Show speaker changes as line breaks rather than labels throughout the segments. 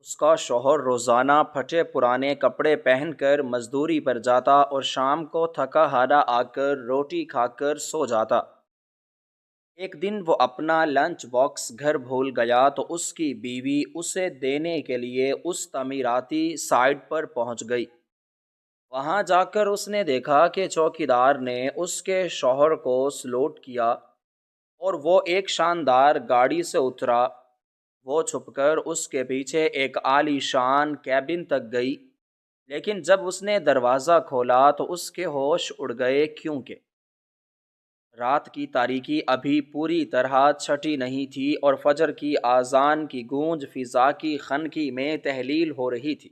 اس کا شوہر روزانہ پھٹے پرانے کپڑے پہن کر مزدوری پر جاتا اور شام کو تھکا ہارا آ کر روٹی کھا کر سو جاتا۔ ایک دن وہ اپنا لنچ باکس گھر بھول گیا تو اس کی بیوی اسے دینے کے لیے اس تعمیراتی سائٹ پر پہنچ گئی۔ وہاں جا کر اس نے دیکھا کہ چوکیدار نے اس کے شوہر کو سلوٹ کیا اور وہ ایک شاندار گاڑی سے اترا۔ وہ چھپ کر اس کے پیچھے ایک عالی شان کیبن تک گئی، لیکن جب اس نے دروازہ کھولا تو اس کے ہوش اڑ گئے، کیونکہ رات کی تاریکی ابھی پوری طرح چھٹی نہیں تھی اور فجر کی اذان کی گونج فضا کی خنکی میں تحلیل ہو رہی تھی۔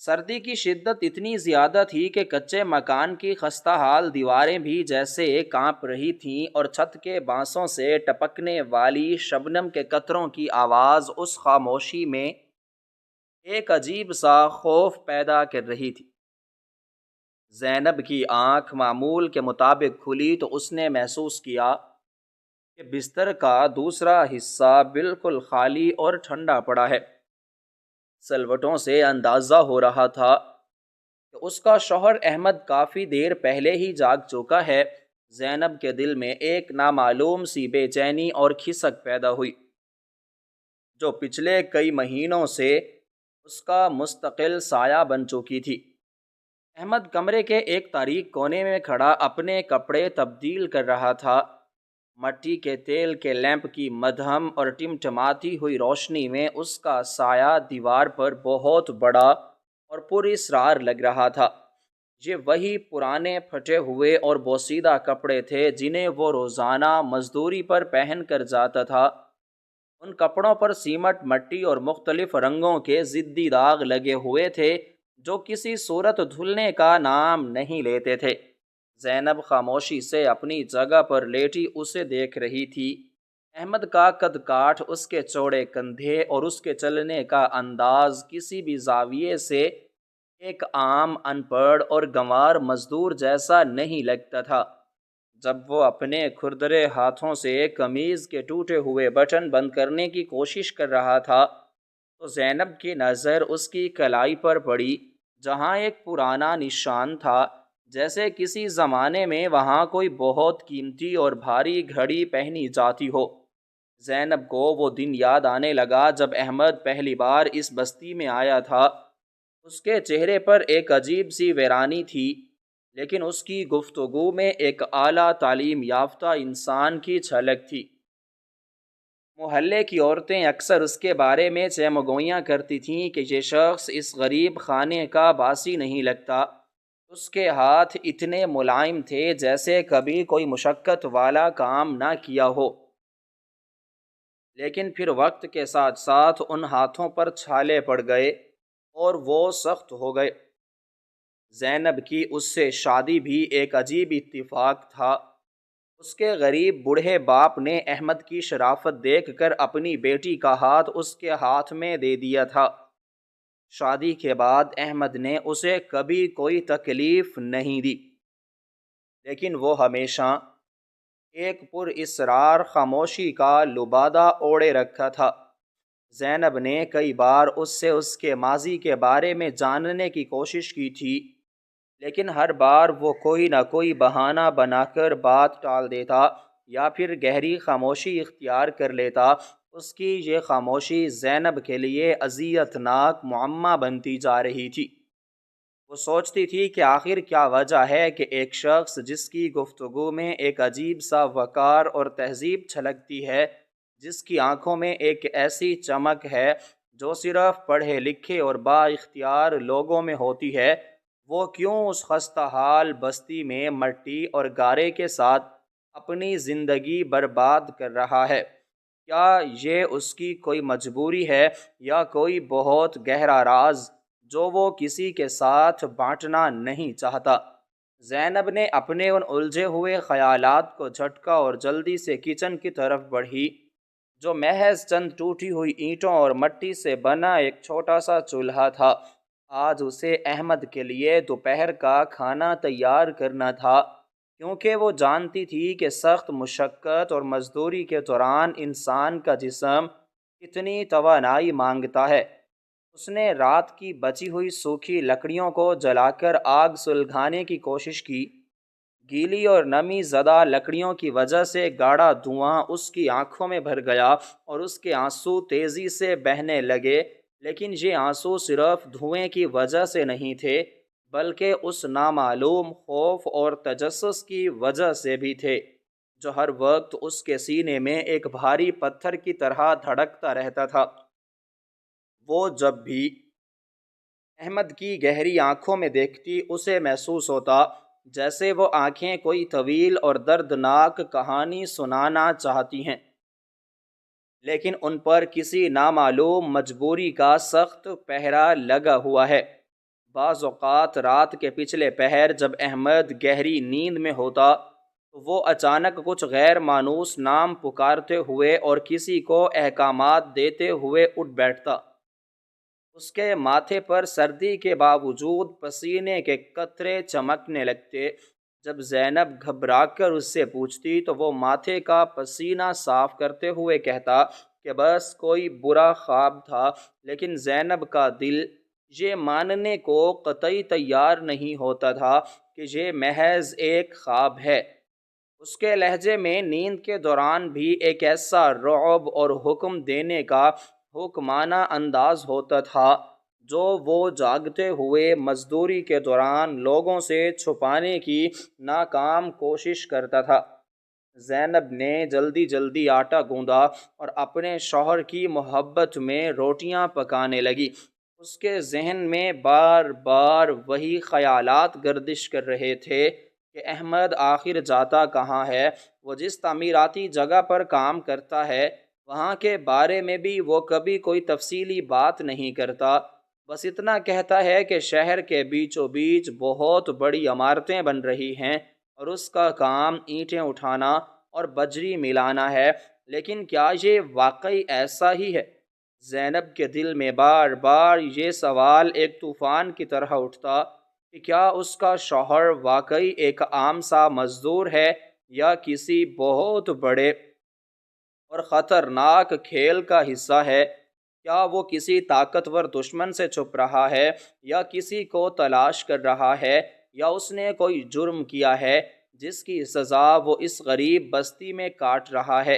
سردی کی شدت اتنی زیادہ تھی کہ کچے مکان کی خستہ حال دیواریں بھی جیسے کانپ رہی تھیں، اور چھت کے بانسوں سے ٹپکنے والی شبنم کے قطروں کی آواز اس خاموشی میں ایک عجیب سا خوف پیدا کر رہی تھی۔ زینب کی آنکھ معمول کے مطابق کھلی تو اس نے محسوس کیا کہ بستر کا دوسرا حصہ بالکل خالی اور ٹھنڈا پڑا ہے۔ سلوٹوں سے اندازہ ہو رہا تھا کہ اس کا شوہر احمد کافی دیر پہلے ہی جاگ چکا ہے۔ زینب کے دل میں ایک نامعلوم سی بے چینی اور کھسک پیدا ہوئی، جو پچھلے کئی مہینوں سے اس کا مستقل سایہ بن چکی تھی۔ احمد کمرے کے ایک تاریک کونے میں کھڑا اپنے کپڑے تبدیل کر رہا تھا۔ مٹی کے تیل کے لیمپ کی مدھم اور ٹمٹماتی ہوئی روشنی میں اس کا سایہ دیوار پر بہت بڑا اور پر اسرار لگ رہا تھا۔ یہ وہی پرانے پھٹے ہوئے اور بوسیدہ کپڑے تھے جنہیں وہ روزانہ مزدوری پر پہن کر جاتا تھا۔ ان کپڑوں پر سیمٹ، مٹی اور مختلف رنگوں کے ضدی داغ لگے ہوئے تھے جو کسی صورت دھلنے کا نام نہیں لیتے تھے۔ زینب خاموشی سے اپنی جگہ پر لیٹی اسے دیکھ رہی تھی۔ احمد کا قد کاٹ، اس کے چوڑے کندھے اور اس کے چلنے کا انداز کسی بھی زاویے سے ایک عام ان پڑھ اور گنوار مزدور جیسا نہیں لگتا تھا۔ جب وہ اپنے کھردرے ہاتھوں سے قمیض کے ٹوٹے ہوئے بٹن بند کرنے کی کوشش کر رہا تھا تو زینب کی نظر اس کی کلائی پر پڑی، جہاں ایک پرانا نشان تھا، جیسے کسی زمانے میں وہاں کوئی بہت قیمتی اور بھاری گھڑی پہنی جاتی ہو۔ زینب کو وہ دن یاد آنے لگا جب احمد پہلی بار اس بستی میں آیا تھا۔ اس کے چہرے پر ایک عجیب سی ویرانی تھی، لیکن اس کی گفتگو میں ایک اعلیٰ تعلیم یافتہ انسان کی جھلک تھی۔ محلے کی عورتیں اکثر اس کے بارے میں چہمگوئیاں کرتی تھیں کہ یہ شخص اس غریب خانے کا باسی نہیں لگتا۔ اس کے ہاتھ اتنے ملائم تھے جیسے کبھی کوئی مشقت والا کام نہ کیا ہو، لیکن پھر وقت کے ساتھ ساتھ ان ہاتھوں پر چھالے پڑ گئے اور وہ سخت ہو گئے۔ زینب کی اس سے شادی بھی ایک عجیب اتفاق تھا۔ اس کے غریب بوڑھے باپ نے احمد کی شرافت دیکھ کر اپنی بیٹی کا ہاتھ اس کے ہاتھ میں دے دیا تھا۔ شادی کے بعد احمد نے اسے کبھی کوئی تکلیف نہیں دی، لیکن وہ ہمیشہ ایک پر اسرار خاموشی کا لبادہ اوڑے رکھا تھا۔ زینب نے کئی بار اس سے اس کے ماضی کے بارے میں جاننے کی کوشش کی تھی، لیکن ہر بار وہ کوئی نہ کوئی بہانہ بنا کر بات ٹال دیتا یا پھر گہری خاموشی اختیار کر لیتا۔ اس کی یہ خاموشی زینب کے لیے اذیت ناک معمہ بنتی جا رہی تھی۔ وہ سوچتی تھی کہ آخر کیا وجہ ہے کہ ایک شخص جس کی گفتگو میں ایک عجیب سا وقار اور تہذیب چھلکتی ہے، جس کی آنکھوں میں ایک ایسی چمک ہے جو صرف پڑھے لکھے اور با اختیار لوگوں میں ہوتی ہے، وہ کیوں اس خستہ حال بستی میں مٹی اور گارے کے ساتھ اپنی زندگی برباد کر رہا ہے؟ کیا یہ اس کی کوئی مجبوری ہے یا کوئی بہت گہرا راز جو وہ کسی کے ساتھ بانٹنا نہیں چاہتا؟ زینب نے اپنے ان الجھے ہوئے خیالات کو جھٹکا اور جلدی سے کچن کی طرف بڑھی، جو محض چند ٹوٹی ہوئی اینٹوں اور مٹی سے بنا ایک چھوٹا سا چولہا تھا۔ آج اسے احمد کے لیے دوپہر کا کھانا تیار کرنا تھا، کیونکہ وہ جانتی تھی کہ سخت مشقت اور مزدوری کے دوران انسان کا جسم کتنی توانائی مانگتا ہے۔ اس نے رات کی بچی ہوئی سوکھی لکڑیوں کو جلا کر آگ سلگانے کی کوشش کی۔ گیلی اور نمی زدہ لکڑیوں کی وجہ سے گاڑھا دھواں اس کی آنکھوں میں بھر گیا اور اس کے آنسو تیزی سے بہنے لگے، لیکن یہ آنسو صرف دھوئیں کی وجہ سے نہیں تھے، بلکہ اس نامعلوم خوف اور تجسس کی وجہ سے بھی تھے جو ہر وقت اس کے سینے میں ایک بھاری پتھر کی طرح دھڑکتا رہتا تھا۔ وہ جب بھی احمد کی گہری آنکھوں میں دیکھتی، اسے محسوس ہوتا جیسے وہ آنکھیں کوئی طویل اور دردناک کہانی سنانا چاہتی ہیں، لیکن ان پر کسی نامعلوم مجبوری کا سخت پہرا لگا ہوا ہے۔ بعض اوقات رات کے پچھلے پہر جب احمد گہری نیند میں ہوتا تو وہ اچانک کچھ غیر مانوس نام پکارتے ہوئے اور کسی کو احکامات دیتے ہوئے اٹھ بیٹھتا۔ اس کے ماتھے پر سردی کے باوجود پسینے کے قطرے چمکنے لگتے۔ جب زینب گھبرا کر اس سے پوچھتی تو وہ ماتھے کا پسینہ صاف کرتے ہوئے کہتا کہ بس کوئی برا خواب تھا، لیکن زینب کا دل یہ ماننے کو قطعی تیار نہیں ہوتا تھا کہ یہ محض ایک خواب ہے۔ اس کے لہجے میں نیند کے دوران بھی ایک ایسا رعب اور حکم دینے کا حکمانہ انداز ہوتا تھا جو وہ جاگتے ہوئے مزدوری کے دوران لوگوں سے چھپانے کی ناکام کوشش کرتا تھا۔ زینب نے جلدی جلدی آٹا گوندا اور اپنے شوہر کی محبت میں روٹیاں پکانے لگی۔ اس کے ذہن میں بار بار وہی خیالات گردش کر رہے تھے کہ احمد آخر جاتا کہاں ہے، وہ جس تعمیراتی جگہ پر کام کرتا ہے وہاں کے بارے میں بھی وہ کبھی کوئی تفصیلی بات نہیں کرتا، بس اتنا کہتا ہے کہ شہر کے بیچوں بیچ بہت بڑی عمارتیں بن رہی ہیں اور اس کا کام اینٹیں اٹھانا اور بجری ملانا ہے، لیکن کیا یہ واقعی ایسا ہی ہے؟ زینب کے دل میں بار بار یہ سوال ایک طوفان کی طرح اٹھتا کہ کیا اس کا شوہر واقعی ایک عام سا مزدور ہے یا کسی بہت بڑے اور خطرناک کھیل کا حصہ ہے؟ کیا وہ کسی طاقتور دشمن سے چھپ رہا ہے یا کسی کو تلاش کر رہا ہے، یا اس نے کوئی جرم کیا ہے جس کی سزا وہ اس غریب بستی میں کاٹ رہا ہے؟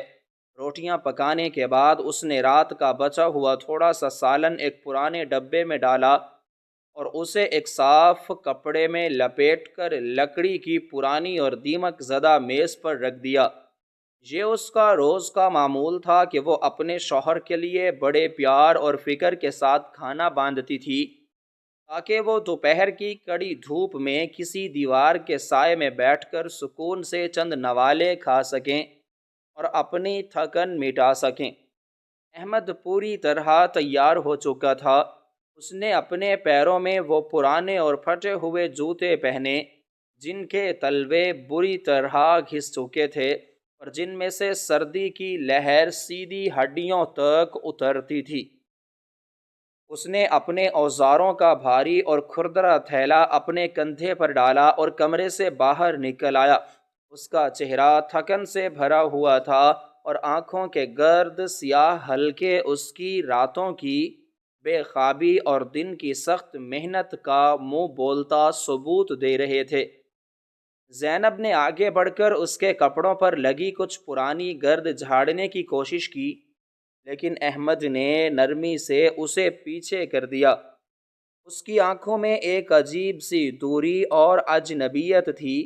روٹیاں پکانے کے بعد اس نے رات کا بچا ہوا تھوڑا سا سالن ایک پرانے ڈبے میں ڈالا اور اسے ایک صاف کپڑے میں لپیٹ کر لکڑی کی پرانی اور دیمک زدہ میز پر رکھ دیا۔ یہ اس کا روز کا معمول تھا کہ وہ اپنے شوہر کے لیے بڑے پیار اور فکر کے ساتھ کھانا باندھتی تھی تاکہ وہ دوپہر کی کڑی دھوپ میں کسی دیوار کے سائے میں بیٹھ کر سکون سے چند نوالے کھا سکیں اور اپنی تھکن مٹا سکیں۔ احمد پوری طرح تیار ہو چکا تھا۔ اس نے اپنے پیروں میں وہ پرانے اور پھٹے ہوئے جوتے پہنے جن کے تلوے بری طرح گھس چکے تھے اور جن میں سے سردی کی لہر سیدھی ہڈیوں تک اترتی تھی۔ اس نے اپنے اوزاروں کا بھاری اور کھردرا تھیلا اپنے کندھے پر ڈالا اور کمرے سے باہر نکل آیا۔ اس کا چہرہ تھکن سے بھرا ہوا تھا اور آنکھوں کے گرد سیاہ حلقے اس کی راتوں کی بے خوابی اور دن کی سخت محنت کا منہ بولتا ثبوت دے رہے تھے۔ زینب نے آگے بڑھ کر اس کے کپڑوں پر لگی کچھ پرانی گرد جھاڑنے کی کوشش کی، لیکن احمد نے نرمی سے اسے پیچھے کر دیا۔ اس کی آنکھوں میں ایک عجیب سی دوری اور اجنبیت تھی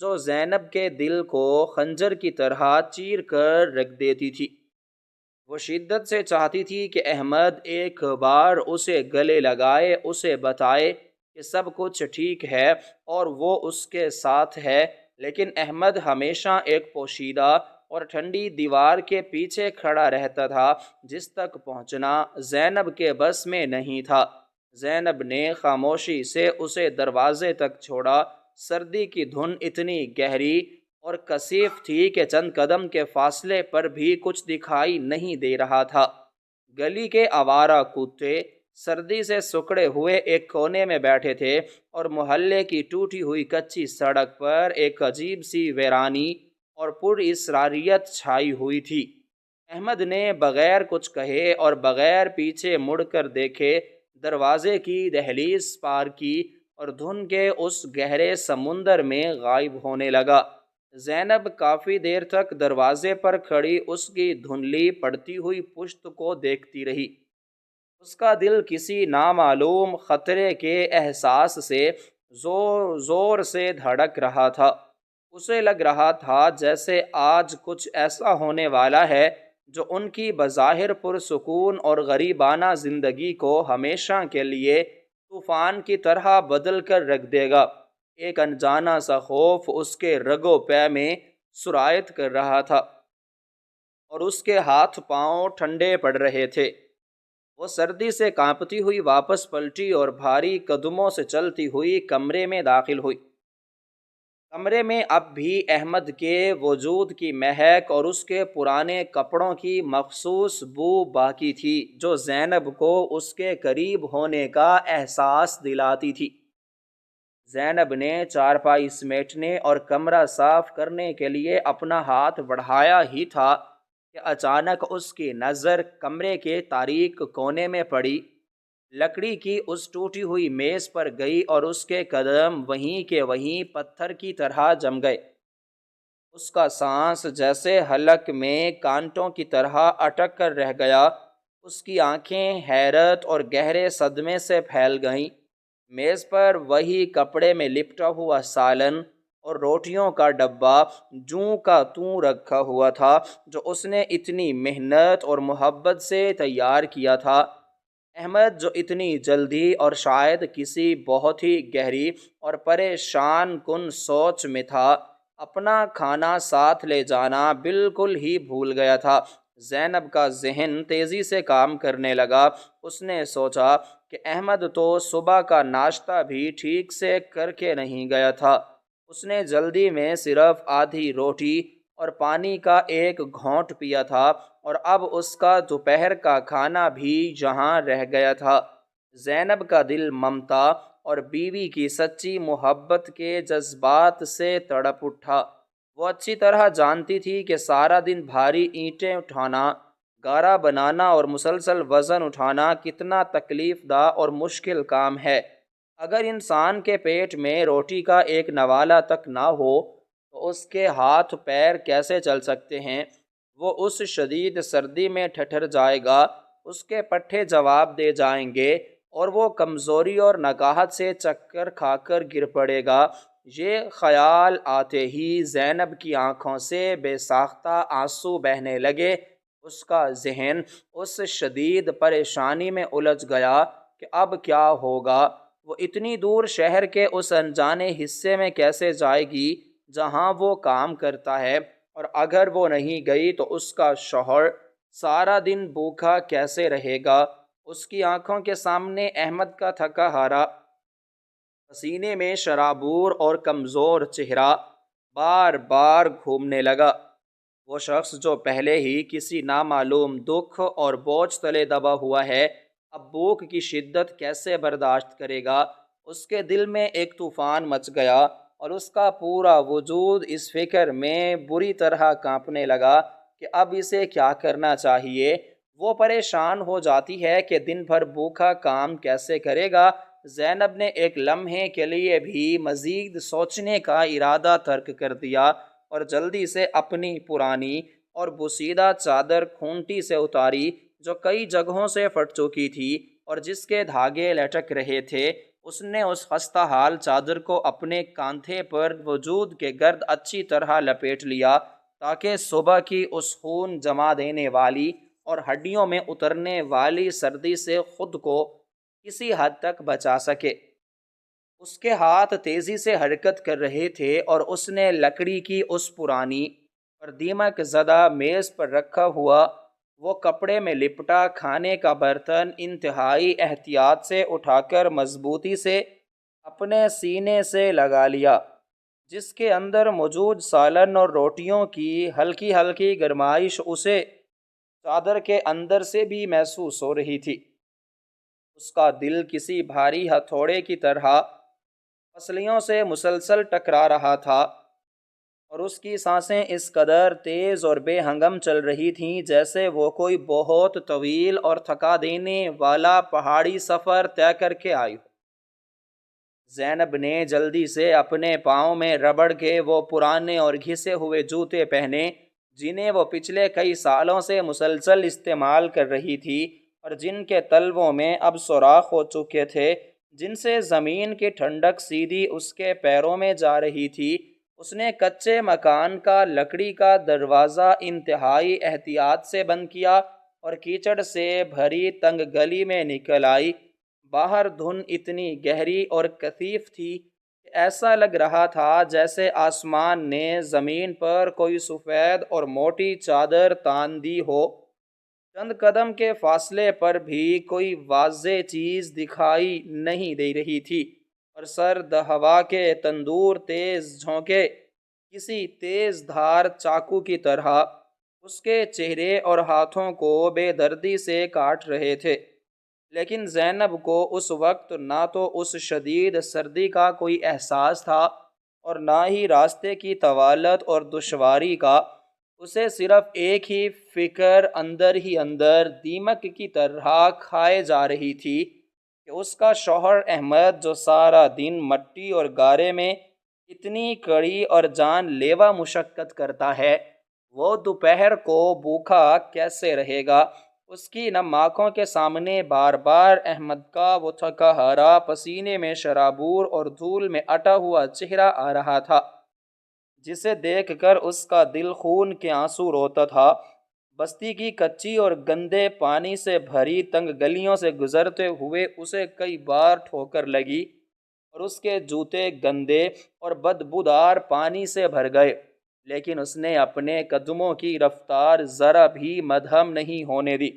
جو زینب کے دل کو خنجر کی طرح چیر کر رکھ دیتی تھی۔ وہ شدت سے چاہتی تھی کہ احمد ایک بار اسے گلے لگائے، اسے بتائے کہ سب کچھ ٹھیک ہے اور وہ اس کے ساتھ ہے، لیکن احمد ہمیشہ ایک پوشیدہ اور ٹھنڈی دیوار کے پیچھے کھڑا رہتا تھا جس تک پہنچنا زینب کے بس میں نہیں تھا۔ زینب نے خاموشی سے اسے دروازے تک چھوڑا۔ سردی کی دھن اتنی گہری اور کثیف تھی کہ چند قدم کے فاصلے پر بھی کچھ دکھائی نہیں دے رہا تھا۔ گلی کے آوارہ کتے سردی سے سکڑے ہوئے ایک کونے میں بیٹھے تھے اور محلے کی ٹوٹی ہوئی کچی سڑک پر ایک عجیب سی ویرانی اور پر اسراریت چھائی ہوئی تھی۔ احمد نے بغیر کچھ کہے اور بغیر پیچھے مڑ کر دیکھے دروازے کی دہلیز پار کی اور دھن کے اس گہرے سمندر میں غائب ہونے لگا۔ زینب کافی دیر تک دروازے پر کھڑی اس کی دھندلی پڑتی ہوئی پشت کو دیکھتی رہی۔ اس کا دل کسی نامعلوم خطرے کے احساس سے زور زور سے دھڑک رہا تھا۔ اسے لگ رہا تھا جیسے آج کچھ ایسا ہونے والا ہے جو ان کی بظاہر پرسکون اور غریبانہ زندگی کو ہمیشہ کے لیے طوفان کی طرح بدل کر رکھ دے گا۔ ایک انجانا سا خوف اس کے رگ و پے میں سرایت کر رہا تھا اور اس کے ہاتھ پاؤں ٹھنڈے پڑ رہے تھے۔ وہ سردی سے کانپتی ہوئی واپس پلٹی اور بھاری قدموں سے چلتی ہوئی کمرے میں داخل ہوئی۔ کمرے میں اب بھی احمد کے وجود کی مہک اور اس کے پرانے کپڑوں کی مخصوص بو باقی تھی جو زینب کو اس کے قریب ہونے کا احساس دلاتی تھی۔ زینب نے چارپائی سمیٹنے اور کمرہ صاف کرنے کے لیے اپنا ہاتھ بڑھایا ہی تھا کہ اچانک اس کی نظر کمرے کے تاریک کونے میں پڑی۔ لکڑی کی اس ٹوٹی ہوئی میز پر گئی اور اس کے قدم وہیں کے وہیں پتھر کی طرح جم گئے۔ اس کا سانس جیسے حلق میں کانٹوں کی طرح اٹک کر رہ گیا۔ اس کی آنکھیں حیرت اور گہرے صدمے سے پھیل گئیں۔ میز پر وہی کپڑے میں لپٹا ہوا سالن اور روٹیوں کا ڈبہ جوں کا توں رکھا ہوا تھا جو اس نے اتنی محنت اور محبت سے تیار کیا تھا۔ احمد جو اتنی جلدی اور شاید کسی بہت ہی گہری اور پریشان کن سوچ میں تھا، اپنا کھانا ساتھ لے جانا بالکل ہی بھول گیا تھا۔ زینب کا ذہن تیزی سے کام کرنے لگا۔ اس نے سوچا کہ احمد تو صبح کا ناشتہ بھی ٹھیک سے کر کے نہیں گیا تھا۔ اس نے جلدی میں صرف آدھی روٹی اور پانی کا ایک گھونٹ پیا تھا اور اب اس کا دوپہر کا کھانا بھی جہاں رہ گیا تھا۔ زینب کا دل ممتا اور بیوی کی سچی محبت کے جذبات سے تڑپ اٹھا۔ وہ اچھی طرح جانتی تھی کہ سارا دن بھاری اینٹیں اٹھانا، گارا بنانا اور مسلسل وزن اٹھانا کتنا تکلیف دہ اور مشکل کام ہے۔ اگر انسان کے پیٹ میں روٹی کا ایک نوالہ تک نہ ہو تو اس کے ہاتھ پیر کیسے چل سکتے ہیں؟ وہ اس شدید سردی میں ٹھٹر جائے گا، اس کے پٹھے جواب دے جائیں گے اور وہ کمزوری اور نکاہت سے چکر کھا کر گر پڑے گا۔ یہ خیال آتے ہی زینب کی آنکھوں سے بے ساختہ آنسو بہنے لگے۔ اس کا ذہن اس شدید پریشانی میں الجھ گیا کہ اب کیا ہوگا۔ وہ اتنی دور شہر کے اس انجانے حصے میں کیسے جائے گی جہاں وہ کام کرتا ہے، اور اگر وہ نہیں گئی تو اس کا شوہر سارا دن بھوکا کیسے رہے گا؟ اس کی آنکھوں کے سامنے احمد کا تھکا ہارا، پسینے میں شرابور اور کمزور چہرہ بار بار گھومنے لگا۔ وہ شخص جو پہلے ہی کسی نامعلوم دکھ اور بوجھ تلے دبا ہوا ہے، اب بھوک کی شدت کیسے برداشت کرے گا؟ اس کے دل میں ایک طوفان مچ گیا اور اس کا پورا وجود اس فکر میں بری طرح کانپنے لگا کہ اب اسے کیا کرنا چاہیے۔ وہ پریشان ہو جاتی ہے کہ دن بھر بھوکا کام کیسے کرے گا۔ زینب نے ایک لمحے کے لیے بھی مزید سوچنے کا ارادہ ترک کر دیا اور جلدی سے اپنی پرانی اور بوسیدہ چادر کھونٹی سے اتاری جو کئی جگہوں سے پھٹ چکی تھی اور جس کے دھاگے لٹک رہے تھے۔ اس نے اس خستہ حال چادر کو اپنے کاندھے پر وجود کے گرد اچھی طرح لپیٹ لیا تاکہ صبح کی اس خون جما دینے والی اور ہڈیوں میں اترنے والی سردی سے خود کو کسی حد تک بچا سکے۔ اس کے ہاتھ تیزی سے حرکت کر رہے تھے اور اس نے لکڑی کی اس پرانی اور دیمک زدہ میز پر رکھا ہوا وہ کپڑے میں لپٹا کھانے کا برتن انتہائی احتیاط سے اٹھا کر مضبوطی سے اپنے سینے سے لگا لیا، جس کے اندر موجود سالن اور روٹیوں کی ہلکی ہلکی گرمائش اسے چادر کے اندر سے بھی محسوس ہو رہی تھی۔ اس کا دل کسی بھاری ہتھوڑے کی طرح پسلیوں سے مسلسل ٹکرا رہا تھا اور اس کی سانسیں اس قدر تیز اور بے ہنگم چل رہی تھیں جیسے وہ کوئی بہت طویل اور تھکا دینے والا پہاڑی سفر طے کر کے آئی ہو۔ زینب نے جلدی سے اپنے پاؤں میں ربڑ کے وہ پرانے اور گھسے ہوئے جوتے پہنے جنہیں وہ پچھلے کئی سالوں سے مسلسل استعمال کر رہی تھی اور جن کے تلووں میں اب سوراخ ہو چکے تھے، جن سے زمین کی ٹھنڈک سیدھی اس کے پیروں میں جا رہی تھی۔ اس نے کچے مکان کا لکڑی کا دروازہ انتہائی احتیاط سے بند کیا اور کیچڑ سے بھری تنگ گلی میں نکل آئی۔ باہر دھند اتنی گہری اور کثیف تھی کہ ایسا لگ رہا تھا جیسے آسمان نے زمین پر کوئی سفید اور موٹی چادر تان دی ہو۔ چند قدم کے فاصلے پر بھی کوئی واضح چیز دکھائی نہیں دے رہی تھی، اور سرد ہوا کے تندور تیز جھونکے کسی تیز دھار چاقو کی طرح اس کے چہرے اور ہاتھوں کو بے دردی سے کاٹ رہے تھے۔ لیکن زینب کو اس وقت نہ تو اس شدید سردی کا کوئی احساس تھا اور نہ ہی راستے کی طوالت اور دشواری کا۔ اسے صرف ایک ہی فکر اندر ہی اندر دیمک کی طرح کھائے جا رہی تھی کہ اس کا شوہر احمد جو سارا دن مٹی اور گارے میں اتنی کڑی اور جان لیوا مشقت کرتا ہے، وہ دوپہر کو بھوکا کیسے رہے گا۔ اس کی نم آنکھوں کے سامنے بار بار احمد کا وہ تھکا ہارا، پسینے میں شرابور اور دھول میں اٹا ہوا چہرہ آ رہا تھا، جسے دیکھ کر اس کا دل خون کے آنسو روتا تھا۔ بستی کی کچی اور گندے پانی سے بھری تنگ گلیوں سے گزرتے ہوئے اسے کئی بار ٹھوکر لگی اور اس کے جوتے گندے اور بدبودار پانی سے بھر گئے، لیکن اس نے اپنے قدموں کی رفتار ذرا بھی مدھم نہیں ہونے دی۔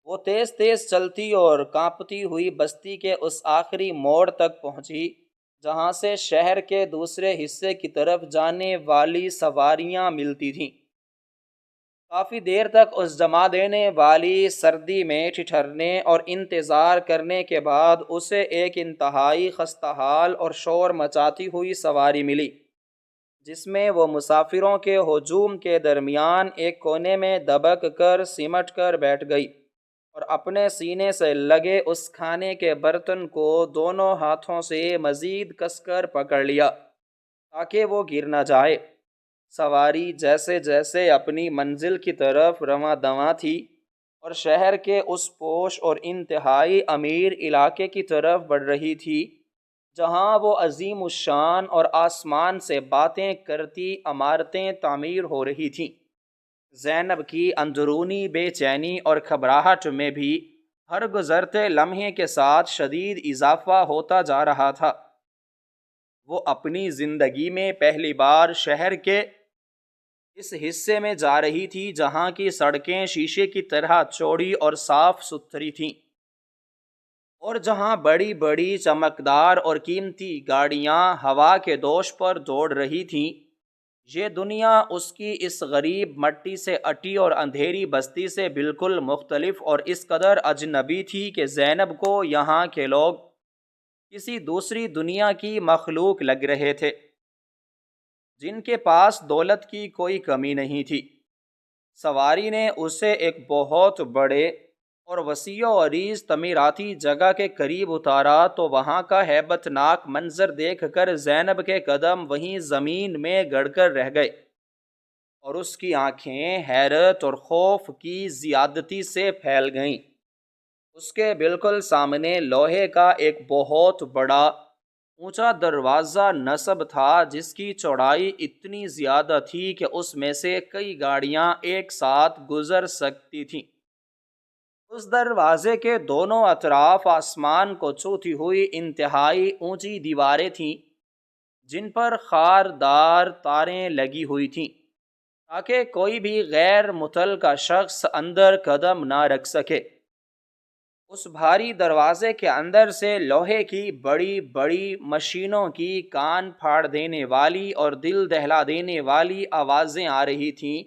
وہ تیز تیز چلتی اور کانپتی ہوئی بستی کے اس آخری موڑ تک پہنچی جہاں سے شہر کے دوسرے حصے کی طرف جانے والی سواریاں ملتی تھیں۔ کافی دیر تک اس جما دینے والی سردی میں ٹھٹھرنے اور انتظار کرنے کے بعد اسے ایک انتہائی خستہ حال اور شور مچاتی ہوئی سواری ملی، جس میں وہ مسافروں کے ہجوم کے درمیان ایک کونے میں دبک کر سمٹ کر بیٹھ گئی اور اپنے سینے سے لگے اس کھانے کے برتن کو دونوں ہاتھوں سے مزید کس کر پکڑ لیا تاکہ وہ گر نہ جائے۔ سواری جیسے جیسے اپنی منزل کی طرف رواں دواں تھی اور شہر کے اس پوش اور انتہائی امیر علاقے کی طرف بڑھ رہی تھی جہاں وہ عظیم الشان اور آسمان سے باتیں کرتی عمارتیں تعمیر ہو رہی تھیں، زینب کی اندرونی بے چینی اور گھبراہٹ میں بھی ہر گزرتے لمحے کے ساتھ شدید اضافہ ہوتا جا رہا تھا۔ وہ اپنی زندگی میں پہلی بار شہر کے اس حصے میں جا رہی تھی جہاں کی سڑکیں شیشے کی طرح چوڑی اور صاف ستھری تھیں، اور جہاں بڑی بڑی چمکدار اور قیمتی گاڑیاں ہوا کے دوش پر دوڑ رہی تھیں۔ یہ دنیا اس کی اس غریب مٹی سے اٹی اور اندھیری بستی سے بالکل مختلف اور اس قدر اجنبی تھی کہ زینب کو یہاں کے لوگ کسی دوسری دنیا کی مخلوق لگ رہے تھے، جن کے پاس دولت کی کوئی کمی نہیں تھی۔ سواری نے اسے ایک بہت بڑے اور وسیع و عریض تعمیراتی جگہ کے قریب اتارا تو وہاں کا ہیبت ناک منظر دیکھ کر زینب کے قدم وہیں زمین میں گڑ کر رہ گئے اور اس کی آنکھیں حیرت اور خوف کی زیادتی سے پھیل گئیں۔ اس کے بالکل سامنے لوہے کا ایک بہت بڑا اونچا دروازہ نصب تھا جس کی چوڑائی اتنی زیادہ تھی کہ اس میں سے کئی گاڑیاں ایک ساتھ گزر سکتی تھیں۔ اس دروازے کے دونوں اطراف آسمان کو چھوتی ہوئی انتہائی اونچی دیواریں تھیں جن پر خاردار تاریں لگی ہوئی تھیں تاکہ کوئی بھی غیر متعلقہ شخص اندر قدم نہ رکھ سکے۔ اس بھاری دروازے کے اندر سے لوہے کی بڑی بڑی مشینوں کی کان پھاڑ دینے والی اور دل دہلا دینے والی آوازیں آ رہی تھیں۔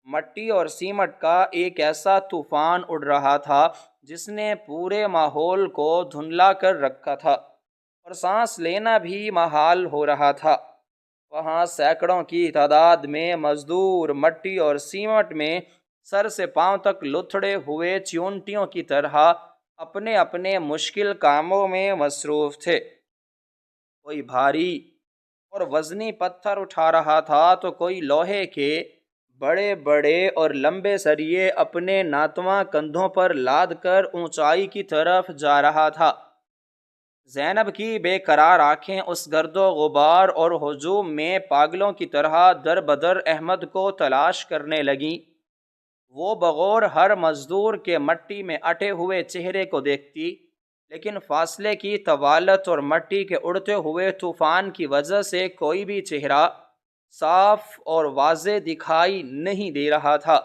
مٹی اور سیمٹ کا ایک ایسا طوفان اڑ رہا تھا جس نے پورے ماحول کو دھندلا کر رکھا تھا اور سانس لینا بھی محال ہو رہا تھا۔ وہاں سینکڑوں کی تعداد میں مزدور مٹی اور سیمنٹ میں سر سے پاؤں تک لتھڑے ہوئے چیونٹیوں کی طرح اپنے اپنے مشکل کاموں میں مصروف تھے۔ کوئی بھاری اور وزنی پتھر اٹھا رہا تھا تو کوئی لوہے کے بڑے بڑے اور لمبے سریے اپنے ناتواں کندھوں پر لاد کر اونچائی کی طرف جا رہا تھا۔ زینب کی بے قرار آنکھیں اس گرد و غبار اور ہجوم میں پاگلوں کی طرح در بدر احمد کو تلاش کرنے لگیں۔ وہ بغور ہر مزدور کے مٹی میں اٹے ہوئے چہرے کو دیکھتی، لیکن فاصلے کی طوالت اور مٹی کے اڑتے ہوئے طوفان کی وجہ سے کوئی بھی چہرہ صاف اور واضح دکھائی نہیں دے رہا تھا۔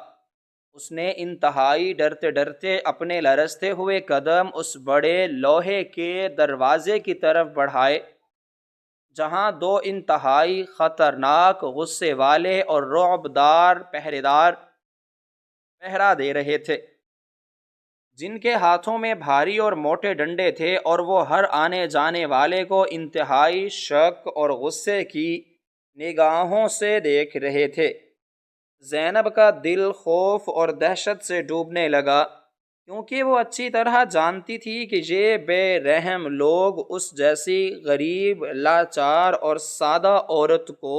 اس نے انتہائی ڈرتے ڈرتے اپنے لرزتے ہوئے قدم اس بڑے لوہے کے دروازے کی طرف بڑھائے، جہاں دو انتہائی خطرناک غصے والے اور رعب دار پہرے دار پہرا دے رہے تھے، جن کے ہاتھوں میں بھاری اور موٹے ڈنڈے تھے، اور وہ ہر آنے جانے والے کو انتہائی شک اور غصے کی نگاہوں سے دیکھ رہے تھے۔ زینب کا دل خوف اور دہشت سے ڈوبنے لگا، کیونکہ وہ اچھی طرح جانتی تھی کہ یہ بے رحم لوگ اس جیسی غریب، لاچار اور سادہ عورت کو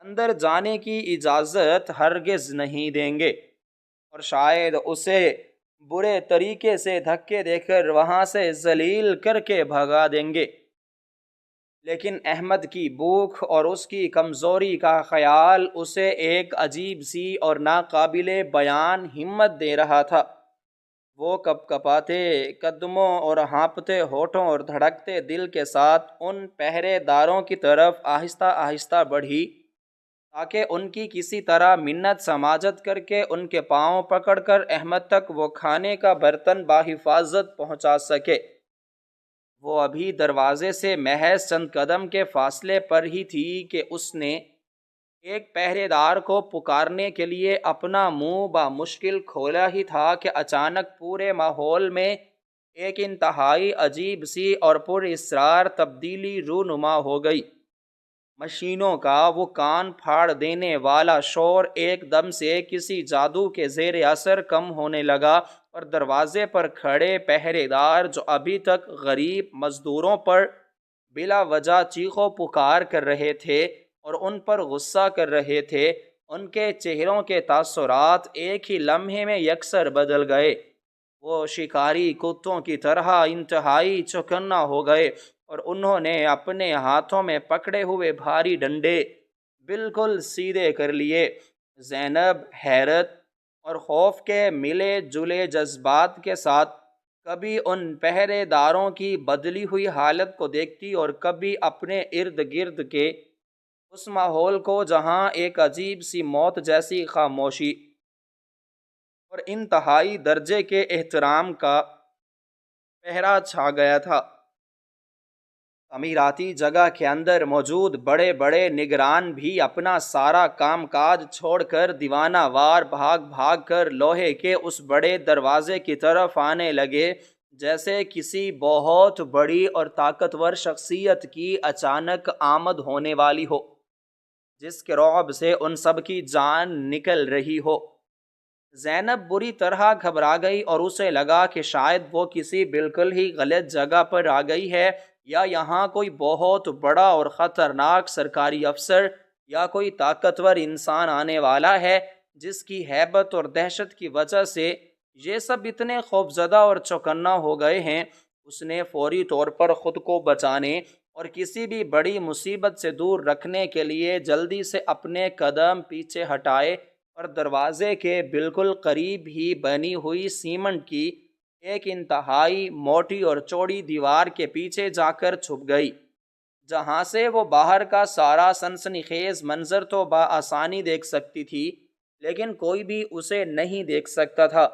اندر جانے کی اجازت ہرگز نہیں دیں گے، اور شاید اسے برے طریقے سے دھکے دے کر وہاں سے ذلیل کر کے بھگا دیں گے۔ لیکن احمد کی بھوک اور اس کی کمزوری کا خیال اسے ایک عجیب سی اور ناقابل بیان ہمت دے رہا تھا۔ وہ کپ کپاتے قدموں اور ہانپتے ہونٹوں اور دھڑکتے دل کے ساتھ ان پہرے داروں کی طرف آہستہ آہستہ بڑھی، تاکہ ان کی کسی طرح منت سماجت کر کے ان کے پاؤں پکڑ کر احمد تک وہ کھانے کا برتن بحفاظت پہنچا سکے۔ وہ ابھی دروازے سے محض چند قدم کے فاصلے پر ہی تھی کہ اس نے ایک پہرے دار کو پکارنے کے لیے اپنا منہ بمشکل کھولا ہی تھا کہ اچانک پورے ماحول میں ایک انتہائی عجیب سی اور پر اسرار تبدیلی رونما ہو گئی۔ مشینوں کا وہ کان پھاڑ دینے والا شور ایک دم سے کسی جادو کے زیر اثر کم ہونے لگا، اور دروازے پر کھڑے پہرے دار جو ابھی تک غریب مزدوروں پر بلا وجہ چیخو پکار کر رہے تھے اور ان پر غصہ کر رہے تھے، ان کے چہروں کے تاثرات ایک ہی لمحے میں یکسر بدل گئے۔ وہ شکاری کتوں کی طرح انتہائی چوکنا ہو گئے، اور انہوں نے اپنے ہاتھوں میں پکڑے ہوئے بھاری ڈنڈے بالکل سیدھے کر لیے۔ زینب حیرت اور خوف کے ملے جلے جذبات کے ساتھ کبھی ان پہرے داروں کی بدلی ہوئی حالت کو دیکھتی اور کبھی اپنے ارد گرد کے اس ماحول کو جہاں ایک عجیب سی موت جیسی خاموشی اور انتہائی درجے کے احترام کا پہرا چھا گیا تھا۔ تعمیراتی جگہ کے اندر موجود بڑے بڑے نگران بھی اپنا سارا کام کاج چھوڑ کر دیوانہ وار بھاگ بھاگ کر لوہے کے اس بڑے دروازے کی طرف آنے لگے، جیسے کسی بہت بڑی اور طاقتور شخصیت کی اچانک آمد ہونے والی ہو، جس کے رعب سے ان سب کی جان نکل رہی ہو۔ زینب بری طرح گھبرا گئی، اور اسے لگا کہ شاید وہ کسی بالکل ہی غلط جگہ پر آ گئی ہے، یا یہاں کوئی بہت بڑا اور خطرناک سرکاری افسر یا کوئی طاقتور انسان آنے والا ہے، جس کی ہیبت اور دہشت کی وجہ سے یہ سب اتنے خوفزدہ اور چوکنا ہو گئے ہیں۔ اس نے فوری طور پر خود کو بچانے اور کسی بھی بڑی مصیبت سے دور رکھنے کے لیے جلدی سے اپنے قدم پیچھے ہٹائے، اور دروازے کے بالکل قریب ہی بنی ہوئی سیمنٹ کی ایک انتہائی موٹی اور چوڑی دیوار کے پیچھے جا کر چھپ گئی، جہاں سے وہ باہر کا سارا سنسنی خیز منظر تو بآسانی دیکھ سکتی تھی، لیکن کوئی بھی اسے نہیں دیکھ سکتا تھا۔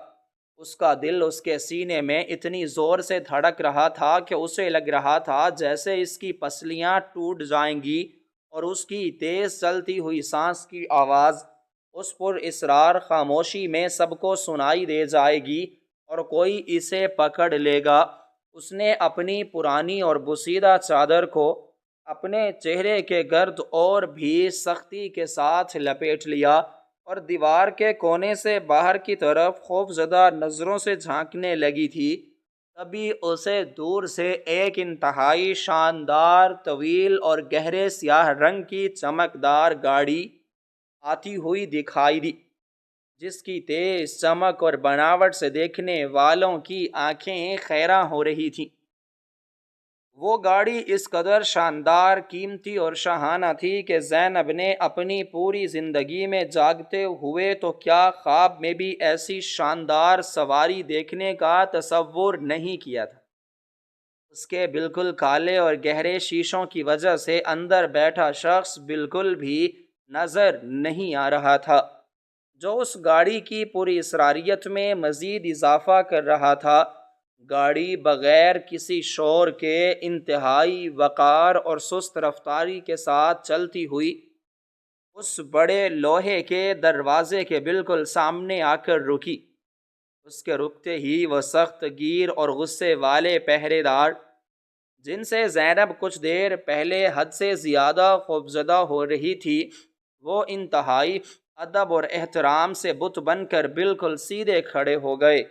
اس کا دل اس کے سینے میں اتنی زور سے دھڑک رہا تھا کہ اسے لگ رہا تھا جیسے اس کی پسلیاں ٹوٹ جائیں گی، اور اس کی تیز چلتی ہوئی سانس کی آواز اس پر اسرار خاموشی میں سب کو سنائی دے جائے گی، اور کوئی اسے پکڑ لے گا۔ اس نے اپنی پرانی اور بوسیدہ چادر کو اپنے چہرے کے گرد اور بھی سختی کے ساتھ لپیٹ لیا اور دیوار کے کونے سے باہر کی طرف خوفزدہ نظروں سے جھانکنے لگی تھی۔ تبھی اسے دور سے ایک انتہائی شاندار، طویل اور گہرے سیاہ رنگ کی چمکدار گاڑی آتی ہوئی دکھائی دی، جس کی تیز چمک اور بناوٹ سے دیکھنے والوں کی آنکھیں خیراں ہو رہی تھیں۔ وہ گاڑی اس قدر شاندار، قیمتی اور شاہانہ تھی کہ زینب نے اپنی پوری زندگی میں جاگتے ہوئے تو کیا خواب میں بھی ایسی شاندار سواری دیکھنے کا تصور نہیں کیا تھا۔ اس کے بالکل کالے اور گہرے شیشوں کی وجہ سے اندر بیٹھا شخص بالکل بھی نظر نہیں آ رہا تھا، جو اس گاڑی کی پوری اسراریت میں مزید اضافہ کر رہا تھا۔ گاڑی بغیر کسی شور کے انتہائی وقار اور سست رفتاری کے ساتھ چلتی ہوئی اس بڑے لوہے کے دروازے کے بالکل سامنے آ کر رکی۔ اس کے رکتے ہی وہ سخت گیر اور غصے والے پہرے دار، جن سے زینب کچھ دیر پہلے حد سے زیادہ خوفزدہ ہو رہی تھی، وہ انتہائی ادب اور احترام سے بت بن کر بالکل سیدھے کھڑے ہو گئے،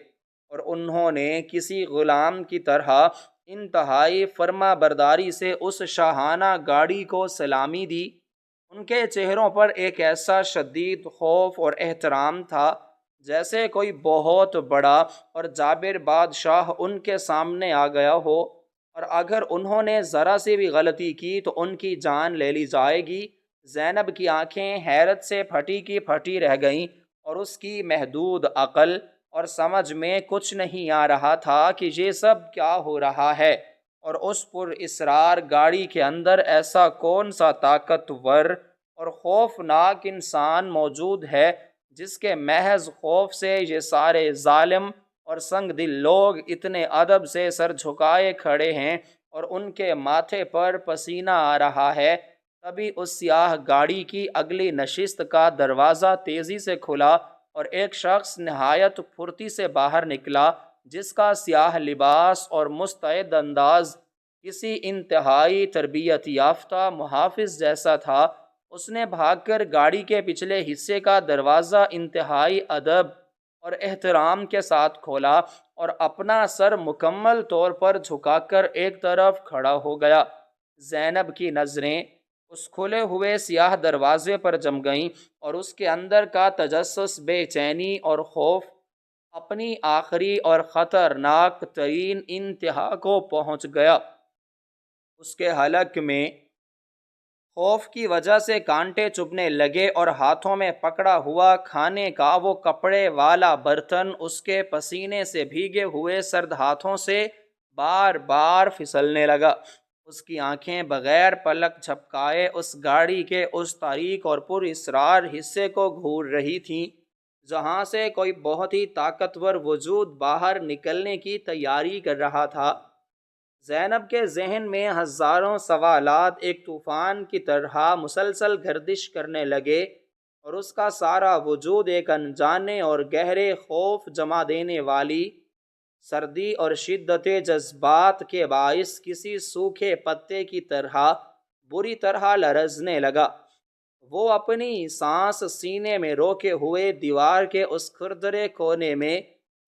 اور انہوں نے کسی غلام کی طرح انتہائی فرما برداری سے اس شاہانہ گاڑی کو سلامی دی۔ ان کے چہروں پر ایک ایسا شدید خوف اور احترام تھا، جیسے کوئی بہت بڑا اور جابر بادشاہ ان کے سامنے آ گیا ہو، اور اگر انہوں نے ذرا سی بھی غلطی کی تو ان کی جان لے لی جائے گی۔ زینب کی آنکھیں حیرت سے پھٹی کی پھٹی رہ گئیں، اور اس کی محدود عقل اور سمجھ میں کچھ نہیں آ رہا تھا کہ یہ سب کیا ہو رہا ہے، اور اس پر اسرار گاڑی کے اندر ایسا کون سا طاقتور اور خوفناک انسان موجود ہے جس کے محض خوف سے یہ سارے ظالم اور سنگ دل لوگ اتنے ادب سے سر جھکائے کھڑے ہیں اور ان کے ماتھے پر پسینہ آ رہا ہے۔ تبھی اس سیاہ گاڑی کی اگلی نشست کا دروازہ تیزی سے کھلا اور ایک شخص نہایت پھرتی سے باہر نکلا، جس کا سیاہ لباس اور مستعد انداز کسی انتہائی تربیت یافتہ محافظ جیسا تھا۔ اس نے بھاگ کر گاڑی کے پچھلے حصے کا دروازہ انتہائی ادب اور احترام کے ساتھ کھولا اور اپنا سر مکمل طور پر جھکا کر ایک طرف کھڑا ہو گیا۔ زینب کی نظریں اس کھلے ہوئے سیاہ دروازے پر جم گئیں، اور اس کے اندر کا تجسس بے چینی اور خوف اپنی آخری اور خطرناک ترین انتہا کو پہنچ گیا۔ اس کے حلق میں خوف کی وجہ سے کانٹے چبھنے لگے، اور ہاتھوں میں پکڑا ہوا کھانے کا وہ کپڑے والا برتن اس کے پسینے سے بھیگے ہوئے سرد ہاتھوں سے بار بار پھسلنے لگا۔ اس کی آنکھیں بغیر پلک جھپکائے اس گاڑی کے اس تاریک اور پر اسرار حصے کو گھور رہی تھیں، جہاں سے کوئی بہت ہی طاقتور وجود باہر نکلنے کی تیاری کر رہا تھا۔ زینب کے ذہن میں ہزاروں سوالات ایک طوفان کی طرح مسلسل گردش کرنے لگے، اور اس کا سارا وجود ایک انجانے اور گہرے خوف جما دینے والی سردی اور شدت جذبات کے باعث کسی سوکھے پتے کی طرح بری طرح لرزنے لگا۔ وہ اپنی سانس سینے میں روکے ہوئے دیوار کے اس کھردرے کونے میں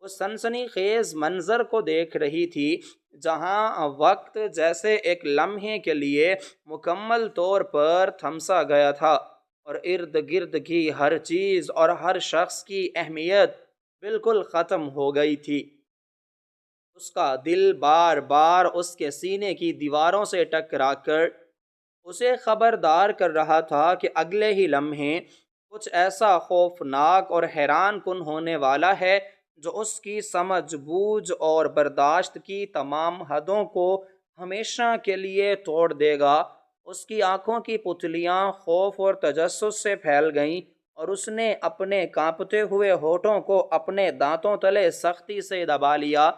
اس سنسنی خیز منظر کو دیکھ رہی تھی، جہاں وقت جیسے ایک لمحے کے لیے مکمل طور پر تھمسا گیا تھا، اور ارد گرد کی ہر چیز اور ہر شخص کی اہمیت بالکل ختم ہو گئی تھی۔ اس کا دل بار بار اس کے سینے کی دیواروں سے ٹکرا کر اسے خبردار کر رہا تھا کہ اگلے ہی لمحے کچھ ایسا خوفناک اور حیران کن ہونے والا ہے جو اس کی سمجھ بوجھ اور برداشت کی تمام حدوں کو ہمیشہ کے لیے توڑ دے گا۔ اس کی آنکھوں کی پتلیاں خوف اور تجسس سے پھیل گئیں، اور اس نے اپنے کانپتے ہوئے ہونٹوں کو اپنے دانتوں تلے سختی سے دبا لیا،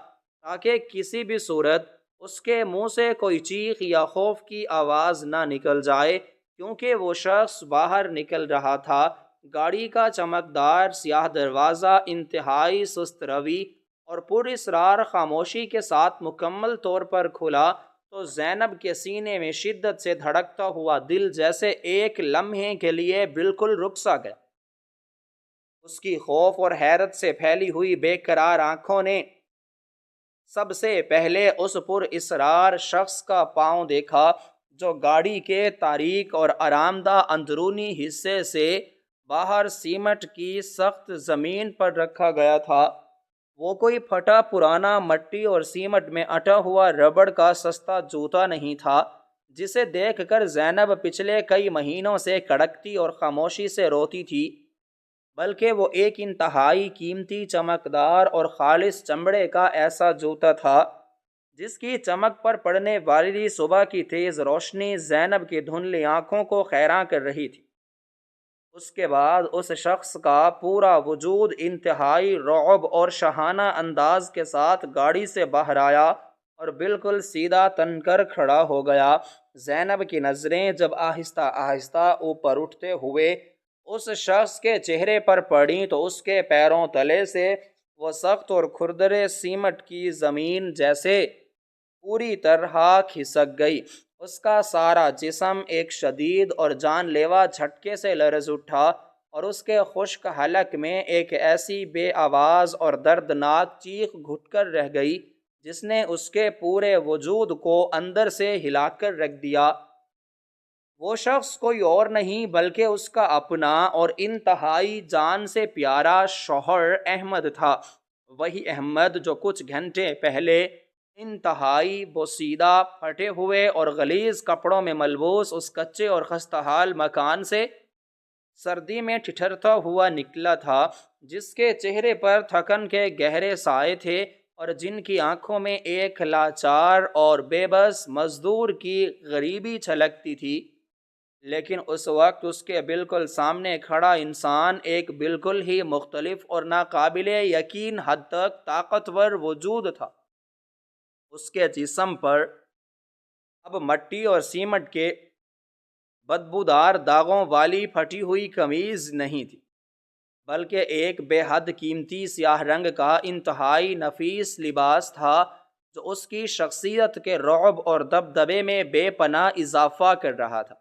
تاکہ کسی بھی صورت اس کے منہ سے کوئی چیخ یا خوف کی آواز نہ نکل جائے، کیونکہ وہ شخص باہر نکل رہا تھا۔ گاڑی کا چمکدار سیاہ دروازہ انتہائی سست روی اور پر اسرار خاموشی کے ساتھ مکمل طور پر کھلا، تو زینب کے سینے میں شدت سے دھڑکتا ہوا دل جیسے ایک لمحے کے لیے بالکل رک سا گیا۔ اس کی خوف اور حیرت سے پھیلی ہوئی بے قرار آنکھوں نے سب سے پہلے اس پر اسرار شخص کا پاؤں دیکھا جو گاڑی کے تاریک اور آرام دہ اندرونی حصے سے باہر سیمٹ کی سخت زمین پر رکھا گیا تھا۔ وہ کوئی پھٹا پرانا مٹی اور سیمٹ میں اٹا ہوا ربڑ کا سستا جوتا نہیں تھا جسے دیکھ کر زینب پچھلے کئی مہینوں سے کڑکتی اور خاموشی سے روتی تھی، بلکہ وہ ایک انتہائی قیمتی چمکدار اور خالص چمڑے کا ایسا جوتا تھا جس کی چمک پر پڑنے والی صبح کی تیز روشنی زینب کی دھندلی آنکھوں کو حیران کر رہی تھی۔ اس کے بعد اس شخص کا پورا وجود انتہائی رعب اور شاہانہ انداز کے ساتھ گاڑی سے باہر آیا اور بالکل سیدھا تن کر کھڑا ہو گیا۔ زینب کی نظریں جب آہستہ آہستہ اوپر اٹھتے ہوئے اس شخص کے چہرے پر پڑیں تو اس کے پیروں تلے سے وہ سخت اور کھردرے سیمٹ کی زمین جیسے پوری طرح کھسک گئی۔ اس کا سارا جسم ایک شدید اور جان لیوا جھٹکے سے لرز اٹھا اور اس کے خشک حلق میں ایک ایسی بے آواز اور دردناک چیخ گھٹ کر رہ گئی جس نے اس کے پورے وجود کو اندر سے ہلا کر رکھ دیا۔ وہ شخص کوئی اور نہیں بلکہ اس کا اپنا اور انتہائی جان سے پیارا شوہر احمد تھا، وہی احمد جو کچھ گھنٹے پہلے انتہائی بوسیدہ پھٹے ہوئے اور غلیظ کپڑوں میں ملبوس اس کچے اور خستحال مکان سے سردی میں ٹھٹھرتا ہوا نکلا تھا، جس کے چہرے پر تھکن کے گہرے سائے تھے اور جن کی آنکھوں میں ایک لاچار اور بے بس مزدور کی غریبی چھلکتی تھی۔ لیکن اس وقت اس کے بالکل سامنے کھڑا انسان ایک بالکل ہی مختلف اور ناقابل یقین حد تک طاقتور وجود تھا۔ اس کے جسم پر اب مٹی اور سیمٹ کے بدبودار داغوں والی پھٹی ہوئی قمیض نہیں تھی، بلکہ ایک بے حد قیمتی سیاہ رنگ کا انتہائی نفیس لباس تھا جو اس کی شخصیت کے رعب اور دبدبے میں بے پناہ اضافہ کر رہا تھا۔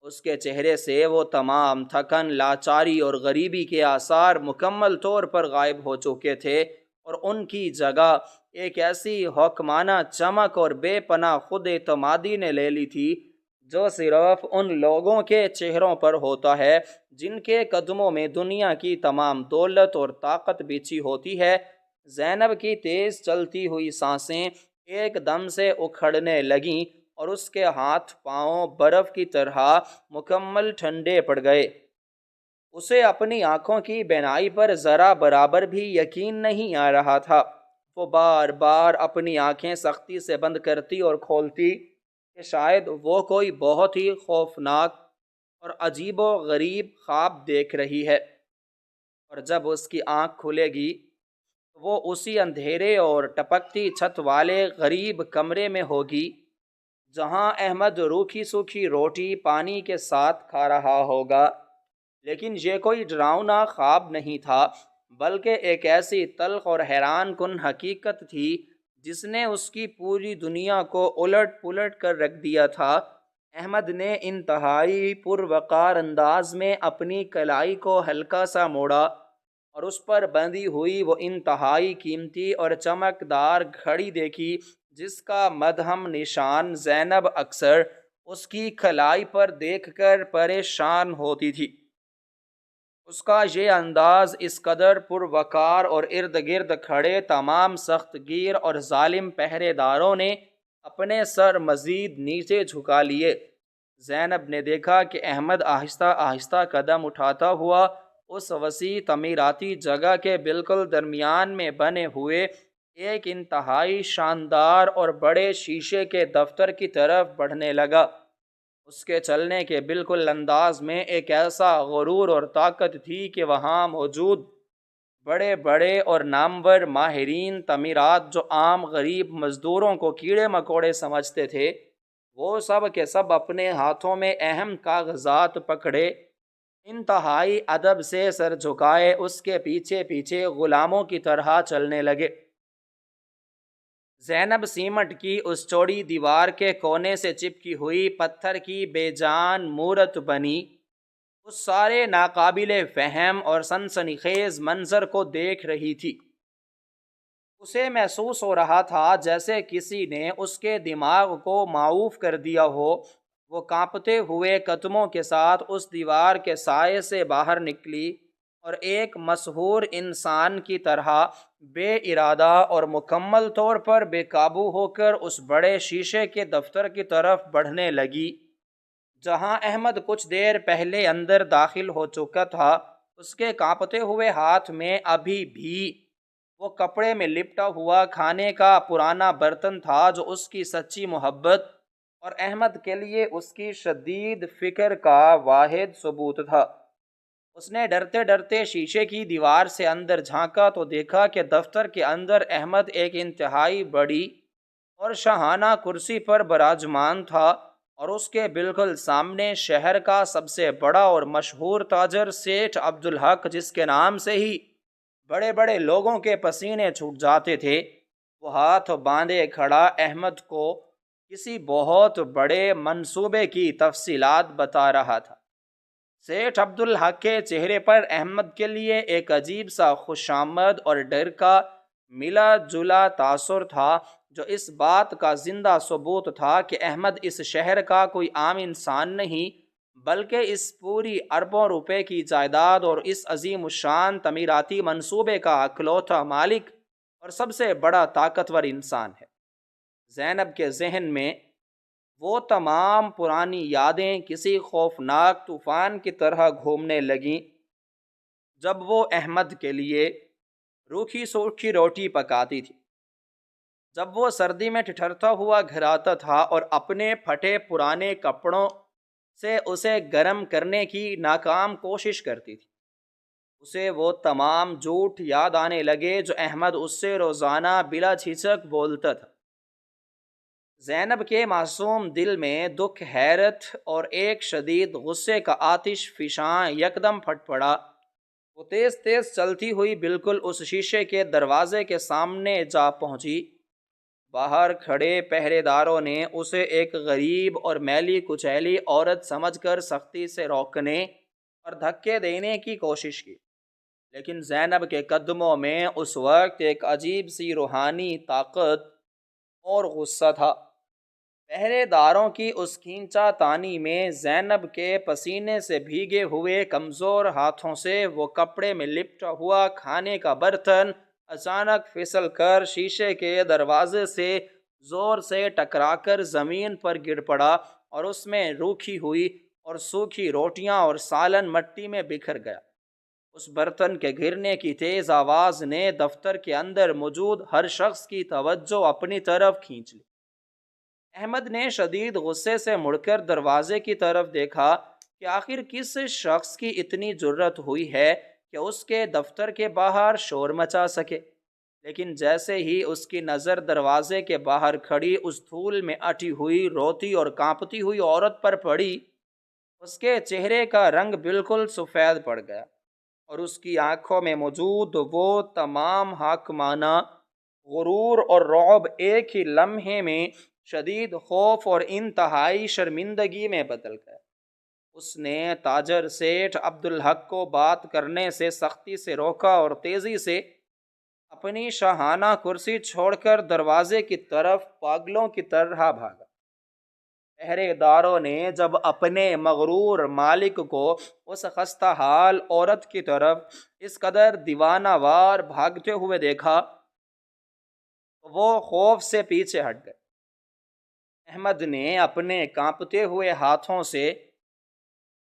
اس کے چہرے سے وہ تمام تھکن، لاچاری اور غریبی کے آثار مکمل طور پر غائب ہو چکے تھے اور ان کی جگہ ایک ایسی حکمانہ چمک اور بے پناہ خود اعتمادی نے لے لی تھی جو صرف ان لوگوں کے چہروں پر ہوتا ہے جن کے قدموں میں دنیا کی تمام دولت اور طاقت بچھی ہوتی ہے۔ زینب کی تیز چلتی ہوئی سانسیں ایک دم سے اکھڑنے لگیں اور اس کے ہاتھ پاؤں برف کی طرح مکمل ٹھنڈے پڑ گئے۔ اسے اپنی آنکھوں کی بینائی پر ذرا برابر بھی یقین نہیں آ رہا تھا۔ وہ بار بار اپنی آنکھیں سختی سے بند کرتی اور کھولتی کہ شاید وہ کوئی بہت ہی خوفناک اور عجیب و غریب خواب دیکھ رہی ہے، اور جب اس کی آنکھ کھلے گی وہ اسی اندھیرے اور ٹپکتی چھت والے غریب کمرے میں ہوگی جہاں احمد روکھی سوکھی روٹی پانی کے ساتھ کھا رہا ہوگا۔ لیکن یہ کوئی ڈراؤنا خواب نہیں تھا، بلکہ ایک ایسی تلخ اور حیران کن حقیقت تھی جس نے اس کی پوری دنیا کو الٹ پلٹ کر رکھ دیا تھا۔ احمد نے انتہائی پروقار انداز میں اپنی کلائی کو ہلکا سا موڑا اور اس پر بندھی ہوئی وہ انتہائی قیمتی اور چمکدار گھڑی دیکھی جس کا مدہم نشان زینب اکثر اس کی کلائی پر دیکھ کر پریشان ہوتی تھی۔ اس کا یہ انداز اس قدر پروقار اور ارد گرد کھڑے تمام سخت گیر اور ظالم پہرے داروں نے اپنے سر مزید نیچے جھکا لیے۔ زینب نے دیکھا کہ احمد آہستہ آہستہ قدم اٹھاتا ہوا اس وسیع تعمیراتی جگہ کے بالکل درمیان میں بنے ہوئے ایک انتہائی شاندار اور بڑے شیشے کے دفتر کی طرف بڑھنے لگا۔ اس کے چلنے کے بالکل انداز میں ایک ایسا غرور اور طاقت تھی کہ وہاں موجود بڑے بڑے اور نامور ماہرین تعمیرات جو عام غریب مزدوروں کو کیڑے مکوڑے سمجھتے تھے، وہ سب کے سب اپنے ہاتھوں میں اہم کاغذات پکڑے انتہائی ادب سے سر جھکائے اس کے پیچھے پیچھے غلاموں کی طرح چلنے لگے۔ زینب سیمٹ کی اس چوڑی دیوار کے کونے سے چپکی ہوئی پتھر کی بے جان مورت بنی اس سارے ناقابل فہم اور سنسنی خیز منظر کو دیکھ رہی تھی۔ اسے محسوس ہو رہا تھا جیسے کسی نے اس کے دماغ کو معوف کر دیا ہو۔ وہ کانپتے ہوئے قدموں کے ساتھ اس دیوار کے سائے سے باہر نکلی اور ایک مسحور انسان کی طرح بے ارادہ اور مکمل طور پر بے قابو ہو کر اس بڑے شیشے کے دفتر کی طرف بڑھنے لگی جہاں احمد کچھ دیر پہلے اندر داخل ہو چکا تھا۔ اس کے کانپتے ہوئے ہاتھ میں ابھی بھی وہ کپڑے میں لپٹا ہوا کھانے کا پرانا برتن تھا جو اس کی سچی محبت اور احمد کے لیے اس کی شدید فکر کا واحد ثبوت تھا۔ اس نے ڈرتے ڈرتے شیشے کی دیوار سے اندر جھانکا تو دیکھا کہ دفتر کے اندر احمد ایک انتہائی بڑی اور شاہانہ کرسی پر براجمان تھا اور اس کے بالکل سامنے شہر کا سب سے بڑا اور مشہور تاجر سیٹھ عبدالحق، جس کے نام سے ہی بڑے بڑے لوگوں کے پسینے چھوٹ جاتے تھے، وہ ہاتھ باندھے کھڑا احمد کو کسی بہت بڑے منصوبے کی تفصیلات بتا رہا تھا۔ سیٹھ عبدالحق کے چہرے پر احمد کے لیے ایک عجیب سا خوشامد اور ڈر کا ملا جلا تاثر تھا جو اس بات کا زندہ ثبوت تھا کہ احمد اس شہر کا کوئی عام انسان نہیں بلکہ اس پوری اربوں روپے کی جائیداد اور اس عظیم الشان تعمیراتی منصوبے کا اکلوتا مالک اور سب سے بڑا طاقتور انسان ہے۔ زینب کے ذہن میں وہ تمام پرانی یادیں کسی خوفناک طوفان کی طرح گھومنے لگیں۔ جب وہ احمد کے لیے روکھی سوکھی روٹی پکاتی تھی، جب وہ سردی میں ٹھٹھرتا ہوا گھر آتا تھا اور اپنے پھٹے پرانے کپڑوں سے اسے گرم کرنے کی ناکام کوشش کرتی تھی، اسے وہ تمام جھوٹ یاد آنے لگے جو احمد اس سے روزانہ بلا جھجک بولتا تھا۔ زینب کے معصوم دل میں دکھ، حیرت اور ایک شدید غصے کا آتش فشاں یکدم پھٹ پڑا۔ وہ تیز تیز چلتی ہوئی بالکل اس شیشے کے دروازے کے سامنے جا پہنچی۔ باہر کھڑے پہرے داروں نے اسے ایک غریب اور میلی کچیلی عورت سمجھ کر سختی سے روکنے اور دھکے دینے کی کوشش کی، لیکن زینب کے قدموں میں اس وقت ایک عجیب سی روحانی طاقت اور غصہ تھا۔ پہرے داروں کی اس کھینچا تانی میں زینب کے پسینے سے بھیگے ہوئے کمزور ہاتھوں سے وہ کپڑے میں لپٹا ہوا کھانے کا برتن اچانک پھسل کر شیشے کے دروازے سے زور سے ٹکرا کر زمین پر گر پڑا اور اس میں روکھی ہوئی اور سوکھی روٹیاں اور سالن مٹی میں بکھر گیا۔ اس برتن کے گرنے کی تیز آواز نے دفتر کے اندر موجود ہر شخص کی توجہ اپنی طرف کھینچ لی۔ احمد نے شدید غصے سے مڑ کر دروازے کی طرف دیکھا کہ آخر کس شخص کی اتنی جرت ہوئی ہے کہ اس کے دفتر کے باہر شور مچا سکے، لیکن جیسے ہی اس کی نظر دروازے کے باہر کھڑی اس دھول میں اٹی ہوئی روتی اور کانپتی ہوئی عورت پر پڑی، اس کے چہرے کا رنگ بالکل سفید پڑ گیا اور اس کی آنکھوں میں موجود وہ تمام حاکمانہ غرور اور رعب ایک ہی لمحے میں شدید خوف اور انتہائی شرمندگی میں بدل گئے۔ اس نے تاجر سیٹھ عبدالحق کو بات کرنے سے سختی سے روکا اور تیزی سے اپنی شاہانہ کرسی چھوڑ کر دروازے کی طرف پاگلوں کی طرح بھاگا۔ پہرے داروں نے جب اپنے مغرور مالک کو اس خستہ حال عورت کی طرف اس قدر دیوانہ وار بھاگتے ہوئے دیکھا تو وہ خوف سے پیچھے ہٹ گئے۔ احمد نے اپنے کانپتے ہوئے ہاتھوں سے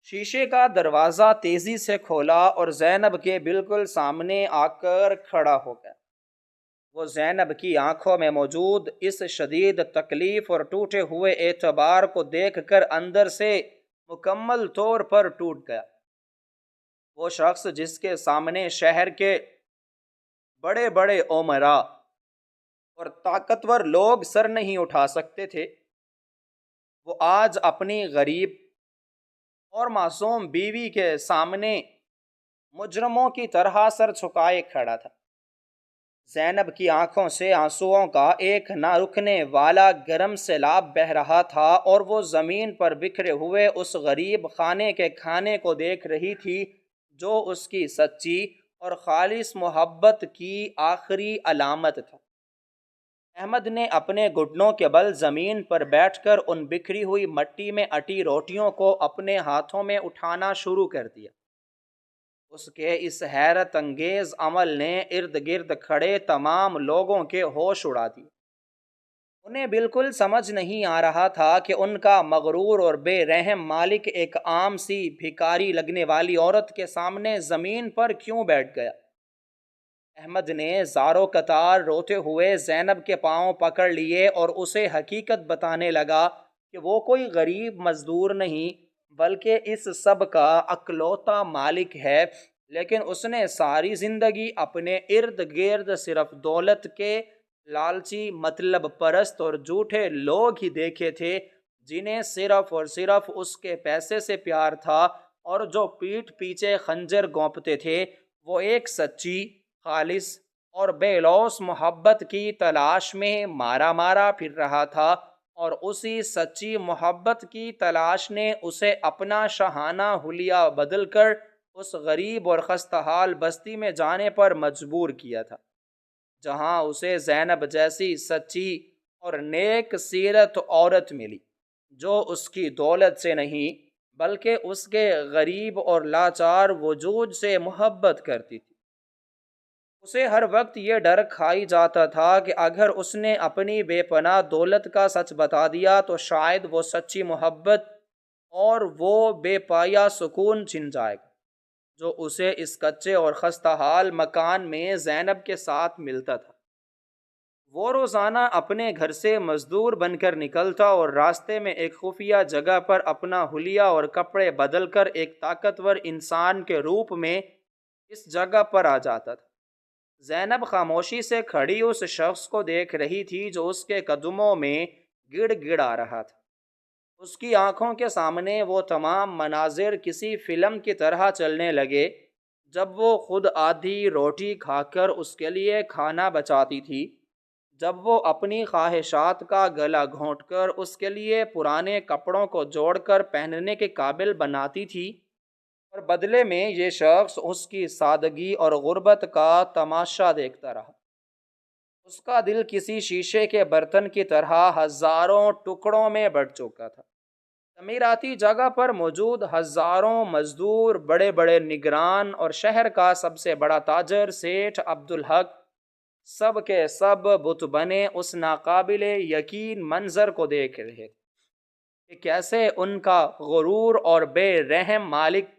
شیشے کا دروازہ تیزی سے کھولا اور زینب کے بالکل سامنے آ کر کھڑا ہو گیا۔ وہ زینب کی آنکھوں میں موجود اس شدید تکلیف اور ٹوٹے ہوئے اعتبار کو دیکھ کر اندر سے مکمل طور پر ٹوٹ گیا۔ وہ شخص جس کے سامنے شہر کے بڑے بڑے امراء اور طاقتور لوگ سر نہیں اٹھا سکتے تھے، وہ آج اپنی غریب اور معصوم بیوی کے سامنے مجرموں کی طرح سر جھکائے کھڑا تھا۔ زینب کی آنکھوں سے آنسوؤں کا ایک نہ رکنے والا گرم سیلاب بہہ رہا تھا، اور وہ زمین پر بکھرے ہوئے اس غریب خانے کے کھانے کو دیکھ رہی تھی جو اس کی سچی اور خالص محبت کی آخری علامت تھا۔ احمد نے اپنے گھٹنوں کے بل زمین پر بیٹھ کر ان بکھری ہوئی مٹی میں اٹی روٹیوں کو اپنے ہاتھوں میں اٹھانا شروع کر دیا۔ اس کے اس حیرت انگیز عمل نے ارد گرد کھڑے تمام لوگوں کے ہوش اڑا دیے۔ انہیں بالکل سمجھ نہیں آ رہا تھا کہ ان کا مغرور اور بے رحم مالک ایک عام سی بھکاری لگنے والی عورت کے سامنے زمین پر کیوں بیٹھ گیا۔ احمد نے زارو قطار روتے ہوئے زینب کے پاؤں پکڑ لیے اور اسے حقیقت بتانے لگا کہ وہ کوئی غریب مزدور نہیں بلکہ اس سب کا اکلوتا مالک ہے، لیکن اس نے ساری زندگی اپنے ارد گرد صرف دولت کے لالچی مطلب پرست اور جھوٹے لوگ ہی دیکھے تھے، جنہیں صرف اور صرف اس کے پیسے سے پیار تھا، اور جو پیٹھ پیچھے خنجر گونپتے تھے وہ ایک سچی، خالص اور بے لوث محبت کی تلاش میں مارا مارا پھر رہا تھا، اور اسی سچی محبت کی تلاش نے اسے اپنا شاہانہ حلیہ بدل کر اس غریب اور خستہ حال بستی میں جانے پر مجبور کیا تھا، جہاں اسے زینب جیسی سچی اور نیک سیرت عورت ملی، جو اس کی دولت سے نہیں بلکہ اس کے غریب اور لاچار وجود سے محبت کرتی تھی۔ اسے ہر وقت یہ ڈر کھائی جاتا تھا کہ اگر اس نے اپنی بے پناہ دولت کا سچ بتا دیا تو شاید وہ سچی محبت اور وہ بے پایا سکون چھن جائے گا جو اسے اس کچے اور خستہ حال مکان میں زینب کے ساتھ ملتا تھا۔ وہ روزانہ اپنے گھر سے مزدور بن کر نکلتا اور راستے میں ایک خفیہ جگہ پر اپنا حلیہ اور کپڑے بدل کر ایک طاقتور انسان کے روپ میں اس جگہ پر آ جاتا تھا۔ زینب خاموشی سے کھڑی اس شخص کو دیکھ رہی تھی جو اس کے قدموں میں گڑ گڑ آ رہا تھا۔ اس کی آنکھوں کے سامنے وہ تمام مناظر کسی فلم کی طرح چلنے لگے، جب وہ خود آدھی روٹی کھا کر اس کے لیے کھانا بچاتی تھی، جب وہ اپنی خواہشات کا گلا گھونٹ کر اس کے لیے پرانے کپڑوں کو جوڑ کر پہننے کے قابل بناتی تھی، اور بدلے میں یہ شخص اس کی سادگی اور غربت کا تماشا دیکھتا رہا۔ اس کا دل کسی شیشے کے برتن کی طرح ہزاروں ٹکڑوں میں بٹ چکا تھا۔ تعمیراتی جگہ پر موجود ہزاروں مزدور، بڑے بڑے نگران اور شہر کا سب سے بڑا تاجر سیٹھ عبدالحق، سب کے سب بت بنے اس ناقابل یقین منظر کو دیکھ رہے تھے کہ کیسے ان کا غرور اور بے رحم مالک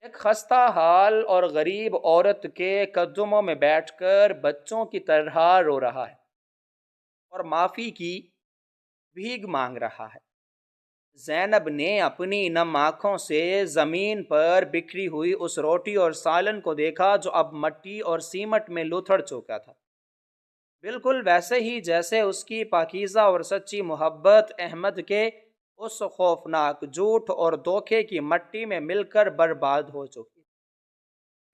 ایک خستہ حال اور غریب عورت کے قدموں میں بیٹھ کر بچوں کی طرح رو رہا ہے اور معافی کی بھیک مانگ رہا ہے۔ زینب نے اپنی نم آنکھوں سے زمین پر بکھری ہوئی اس روٹی اور سالن کو دیکھا جو اب مٹی اور سیمٹ میں لتھڑ چکا تھا، بالکل ویسے ہی جیسے اس کی پاکیزہ اور سچی محبت احمد کے اس خوفناک جھوٹ اور دھوکے کی مٹی میں مل کر برباد ہو چکی۔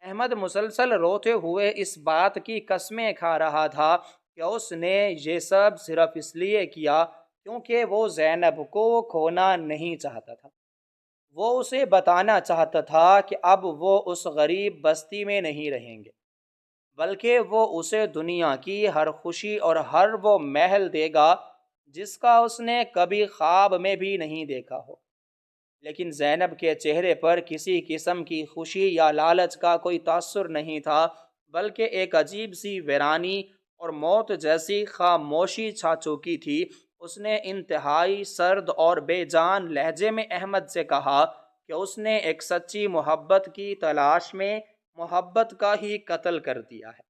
احمد مسلسل روتے ہوئے اس بات کی قسمیں کھا رہا تھا کہ اس نے یہ سب صرف اس لیے کیا کیونکہ وہ زینب کو کھونا نہیں چاہتا تھا۔ وہ اسے بتانا چاہتا تھا کہ اب وہ اس غریب بستی میں نہیں رہیں گے، بلکہ وہ اسے دنیا کی ہر خوشی اور ہر وہ محل دے گا جس کا اس نے کبھی خواب میں بھی نہیں دیکھا ہو۔ لیکن زینب کے چہرے پر کسی قسم کی خوشی یا لالچ کا کوئی تاثر نہیں تھا، بلکہ ایک عجیب سی ویرانی اور موت جیسی خاموشی چھا چکی تھی۔ اس نے انتہائی سرد اور بے جان لہجے میں احمد سے کہا کہ اس نے ایک سچی محبت کی تلاش میں محبت کا ہی قتل کر دیا ہے۔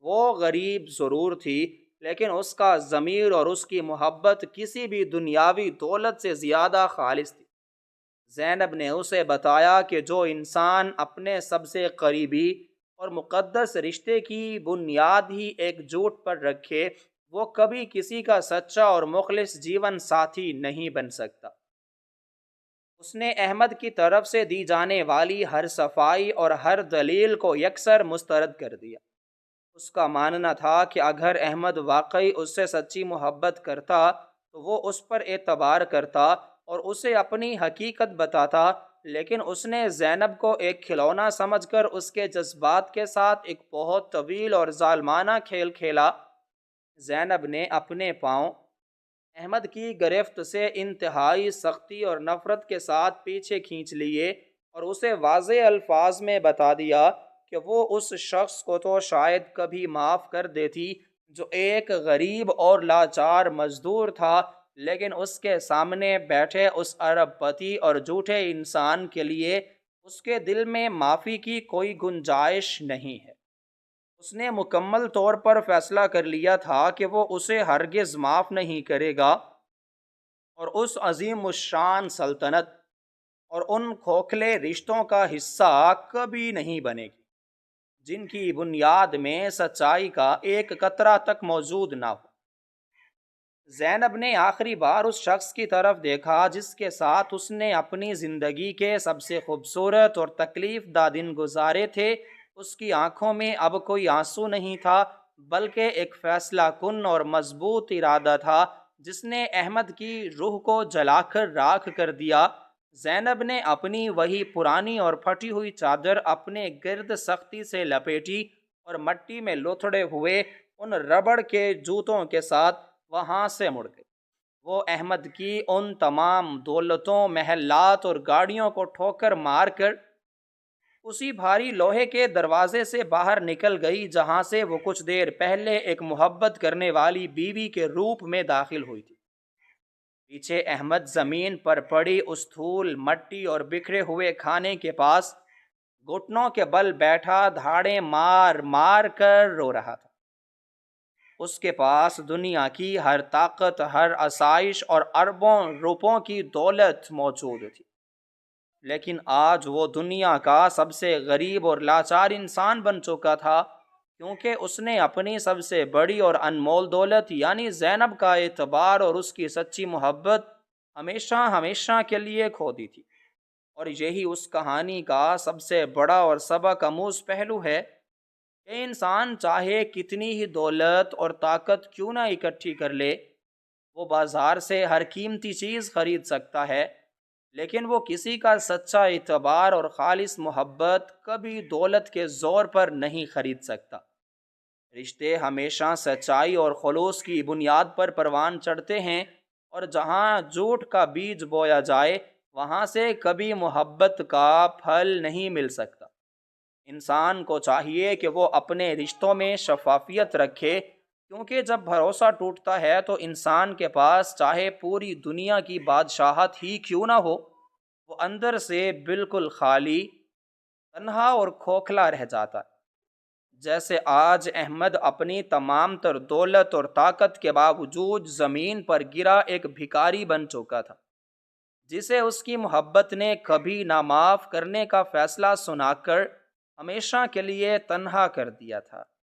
وہ غریب ضرور تھی، لیکن اس کا ضمیر اور اس کی محبت کسی بھی دنیاوی دولت سے زیادہ خالص تھی۔ زینب نے اسے بتایا کہ جو انسان اپنے سب سے قریبی اور مقدس رشتے کی بنیاد ہی ایک جھوٹ پر رکھے، وہ کبھی کسی کا سچا اور مخلص جیون ساتھی نہیں بن سکتا۔ اس نے احمد کی طرف سے دی جانے والی ہر صفائی اور ہر دلیل کو یکسر مسترد کر دیا۔ اس کا ماننا تھا کہ اگر احمد واقعی اس سے سچی محبت کرتا تو وہ اس پر اعتبار کرتا اور اسے اپنی حقیقت بتاتا، لیکن اس نے زینب کو ایک کھلونا سمجھ کر اس کے جذبات کے ساتھ ایک بہت طویل اور ظالمانہ کھیل کھیلا۔ زینب نے اپنے پاؤں احمد کی گرفت سے انتہائی سختی اور نفرت کے ساتھ پیچھے کھینچ لیے اور اسے واضح الفاظ میں بتا دیا کہ وہ اس شخص کو تو شاید کبھی معاف کر دیتی جو ایک غریب اور لاچار مزدور تھا، لیکن اس کے سامنے بیٹھے اس ارب پتی اور جھوٹے انسان کے لیے اس کے دل میں معافی کی کوئی گنجائش نہیں ہے۔ اس نے مکمل طور پر فیصلہ کر لیا تھا کہ وہ اسے ہرگز معاف نہیں کرے گا اور اس عظیم الشان سلطنت اور ان کھوکھلے رشتوں کا حصہ کبھی نہیں بنے گی جن کی بنیاد میں سچائی کا ایک قطرہ تک موجود نہ ہو۔ زینب نے آخری بار اس شخص کی طرف دیکھا جس کے ساتھ اس نے اپنی زندگی کے سب سے خوبصورت اور تکلیف دہ دن گزارے تھے۔ اس کی آنکھوں میں اب کوئی آنسو نہیں تھا، بلکہ ایک فیصلہ کن اور مضبوط ارادہ تھا جس نے احمد کی روح کو جلا کر راکھ کر دیا۔ زینب نے اپنی وہی پرانی اور پھٹی ہوئی چادر اپنے گرد سختی سے لپیٹی اور مٹی میں لتھڑے ہوئے ان ربڑ کے جوتوں کے ساتھ وہاں سے مڑ گئی۔ وہ احمد کی ان تمام دولتوں، محلات اور گاڑیوں کو ٹھوکر مار کر اسی بھاری لوہے کے دروازے سے باہر نکل گئی جہاں سے وہ کچھ دیر پہلے ایک محبت کرنے والی بیوی کے روپ میں داخل ہوئی تھی۔ پیچھے احمد زمین پر پڑی اس دھول، مٹی اور بکھرے ہوئے کھانے کے پاس گھٹنوں کے بل بیٹھا دھاڑیں مار مار کر رو رہا تھا۔ اس کے پاس دنیا کی ہر طاقت، ہر آسائش اور اربوں روپوں کی دولت موجود تھی، لیکن آج وہ دنیا کا سب سے غریب اور لاچار انسان بن چکا تھا، کیونکہ اس نے اپنی سب سے بڑی اور انمول دولت یعنی زینب کا اعتبار اور اس کی سچی محبت ہمیشہ ہمیشہ کے لیے کھو دی تھی۔ اور یہی اس کہانی کا سب سے بڑا اور سبق آموز پہلو ہے کہ انسان چاہے کتنی ہی دولت اور طاقت کیوں نہ اکٹھی کر لے، وہ بازار سے ہر قیمتی چیز خرید سکتا ہے، لیکن وہ کسی کا سچا اعتبار اور خالص محبت کبھی دولت کے زور پر نہیں خرید سکتا۔ رشتے ہمیشہ سچائی اور خلوص کی بنیاد پر پروان چڑھتے ہیں، اور جہاں جھوٹ کا بیج بویا جائے وہاں سے کبھی محبت کا پھل نہیں مل سکتا۔ انسان کو چاہیے کہ وہ اپنے رشتوں میں شفافیت رکھے، کیونکہ جب بھروسہ ٹوٹتا ہے تو انسان کے پاس چاہے پوری دنیا کی بادشاہت ہی کیوں نہ ہو، وہ اندر سے بالکل خالی، تنہا اور کھوکھلا رہ جاتا ہے۔ جیسے آج احمد اپنی تمام تر دولت اور طاقت کے باوجود زمین پر گرا ایک بھکاری بن چکا تھا، جسے اس کی محبت نے کبھی نہ معاف کرنے کا فیصلہ سنا کر ہمیشہ کے لیے تنہا کر دیا تھا۔